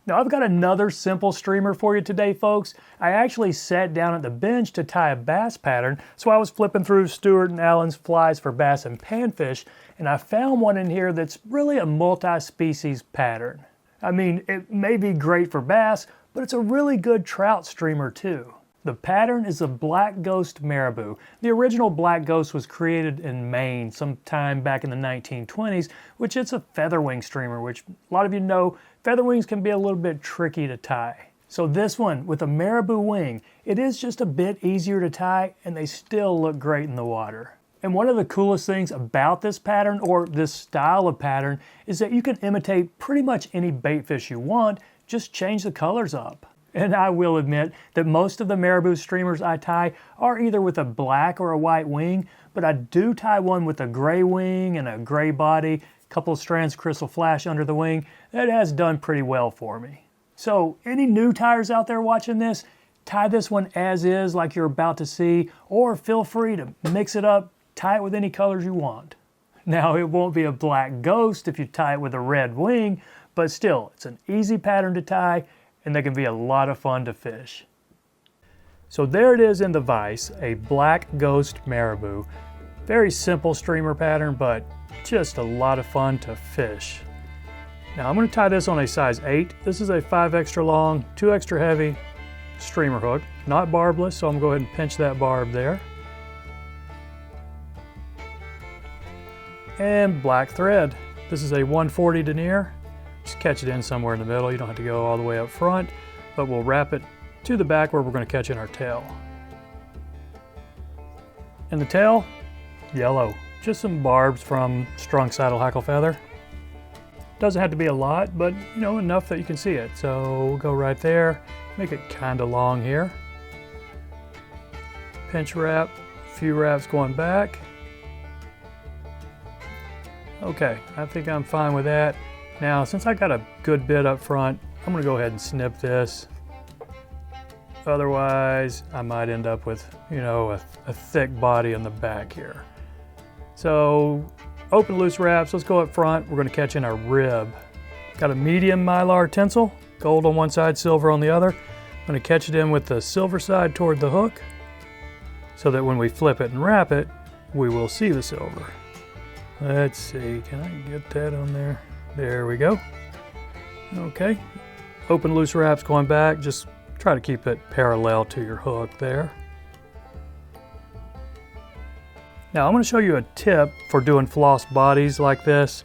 Now I've got another simple streamer for you today, folks. I actually sat down at the bench to tie a bass pattern, so I was flipping through Stewart and Allen's flies for bass and panfish, and I found one in here that's really a multi-species pattern. I mean, it may be great for bass, but it's a really good trout streamer too. The pattern is a Black Ghost Marabou. The original Black Ghost was created in Maine sometime back in the 1920s, which it's a featherwing streamer, which a lot of you know, featherwings can be a little bit tricky to tie. So this one, with a marabou wing, it is just a bit easier to tie and they still look great in the water. And one of the coolest things about this pattern, or this style of pattern, is that you can imitate pretty much any bait fish you want, just change the colors up. And I will admit that most of the marabou streamers I tie are either with a black or a white wing, but I do tie one with a gray wing and a gray body, a couple of strands crystal flash under the wing. That has done pretty well for me. So any new tiers out there watching this, tie this one as is like you're about to see, or feel free to mix it up, tie it with any colors you want. Now it won't be a Black Ghost if you tie it with a red wing, but still, it's an easy pattern to tie, and they can be a lot of fun to fish. So there it is in the vise, a Black Ghost Marabou. Very simple streamer pattern, but just a lot of fun to fish. Now I'm going to tie this on a size 8. This is a 5 extra long, 2 extra heavy streamer hook, not barbless, so I'm going to go ahead and pinch that barb there. And black thread. This is a 140 denier. Just catch it in somewhere in the middle. You don't have to go all the way up front, but we'll wrap it to the back where we're going to catch in our tail. And the tail, yellow. Just some barbs from strung saddle hackle feather. Doesn't have to be a lot, but you know, enough that you can see it. So we'll go right there, make it kind of long here. Pinch wrap, a few wraps going back. Okay, I think I'm fine with that. Now, since I got a good bit up front, I'm going to go ahead and snip this. Otherwise, I might end up with, you know, a thick body in the back here. So, open loose wraps, let's go up front. We're going to catch in our rib. Got a medium Mylar tinsel, gold on one side, silver on the other. I'm going to catch it in with the silver side toward the hook, so that when we flip it and wrap it, we will see the silver. Let's see, can I get that on there? There we go. Okay, open loose wraps going back, just try to keep it parallel to your hook there. Now I'm going to show you a tip for doing floss bodies like this.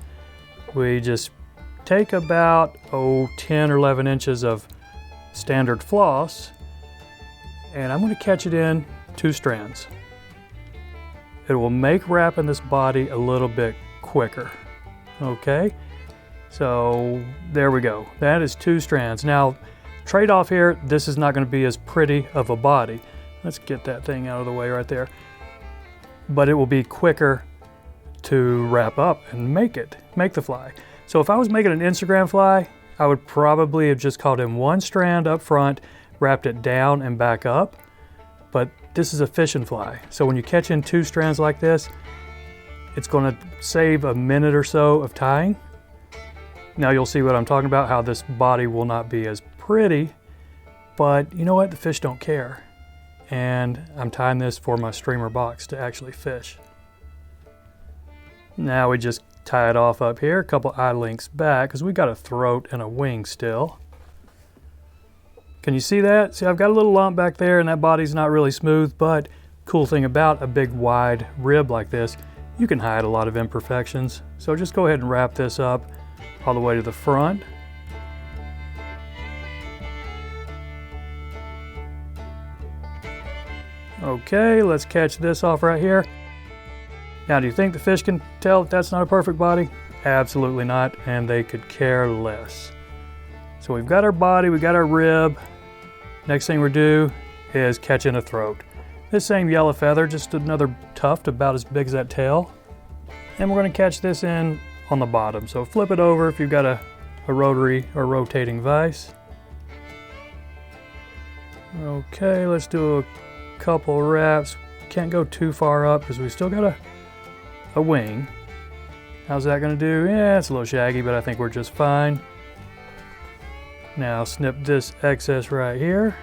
We just take about 10 or 11 inches of standard floss, and I'm going to catch it in 2 strands. It will make wrapping this body a little bit quicker. Okay, so there we go. That is 2 strands. Now, trade-off here, this is not going to be as pretty of a body. Let's get that thing out of the way right there. But it will be quicker to wrap up and make the fly. So if I was making an Instagram fly, I would probably have just caught in 1 strand up front, wrapped it down and back up. But this is a fishing fly. So when you catch in 2 strands like this, it's going to save a minute or so of tying. Now you'll see what I'm talking about, how this body will not be as pretty, but you know what? The fish don't care. And I'm tying this for my streamer box to actually fish. Now we just tie it off up here, a couple eye links back, because we got a throat and a wing still. Can you see that? See, I've got a little lump back there and that body's not really smooth, but cool thing about a big wide rib like this, you can hide a lot of imperfections. So just go ahead and wrap this up all the way to the front. Okay, let's catch this off right here. Now, do you think the fish can tell that that's not a perfect body? Absolutely not, and they could care less. So we've got our body, we got our rib. Next thing we do is catch in a throat. This same yellow feather, just another tuft about as big as that tail. And we're going to catch this in on the bottom. So flip it over if you've got a rotary or rotating vise. Okay, let's do a couple wraps. Can't go too far up because we still got a wing. How's that going to do? Yeah, it's a little shaggy, but I think we're just fine. Now snip this excess right here.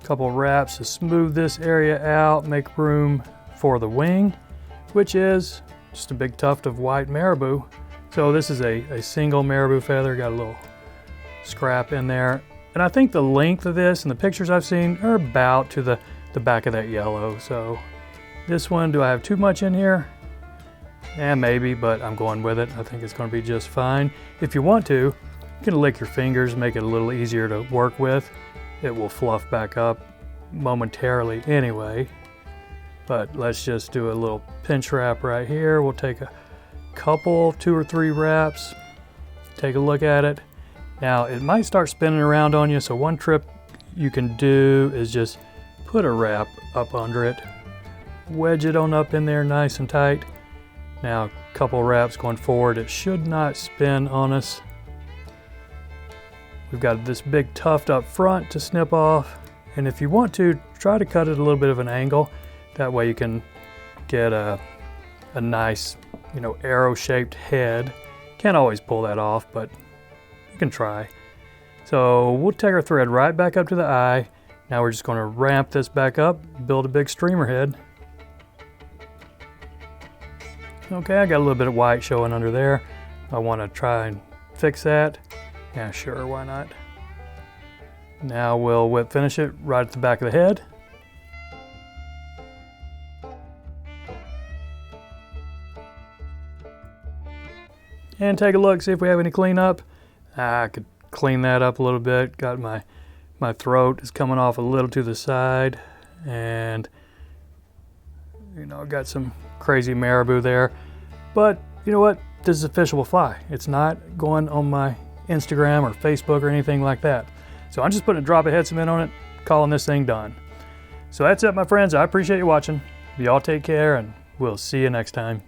Couple wraps to smooth this area out, make room for the wing, which is just a big tuft of white marabou. So this is a single marabou feather, got a little scrap in there. And I think the length of this and the pictures I've seen are about to the back of that yellow. So this one, do I have too much in here? Yeah, maybe, but I'm going with it. I think it's going to be just fine. If you want to, you can lick your fingers, make it a little easier to work with. It will fluff back up momentarily anyway. But let's just do a little pinch wrap right here. We'll take a couple, 2 or 3 wraps, take a look at it. Now it might start spinning around on you, so one trick you can do is just put a wrap up under it, wedge it on up in there nice and tight. Now a couple wraps going forward, it should not spin on us. We've got this big tuft up front to snip off, and if you want to, try to cut it a little bit of an angle. That way you can get a nice, arrow-shaped head. Can't always pull that off, but you can try. So we'll take our thread right back up to the eye. Now we're just going to ramp this back up, build a big streamer head. Okay, I got a little bit of white showing under there. I want to try and fix that. Yeah, sure, why not? Now we'll whip finish it right at the back of the head. And take a look, see if we have any cleanup. I could clean that up a little bit. Got my throat is coming off a little to the side, and got some crazy marabou there. But you know what? This is a fishable fly. It's not going on my Instagram or Facebook or anything like that. So I'm just putting a drop of head cement on it, calling this thing done. So that's it, my friends. I appreciate you watching. Y'all take care, and we'll see you next time.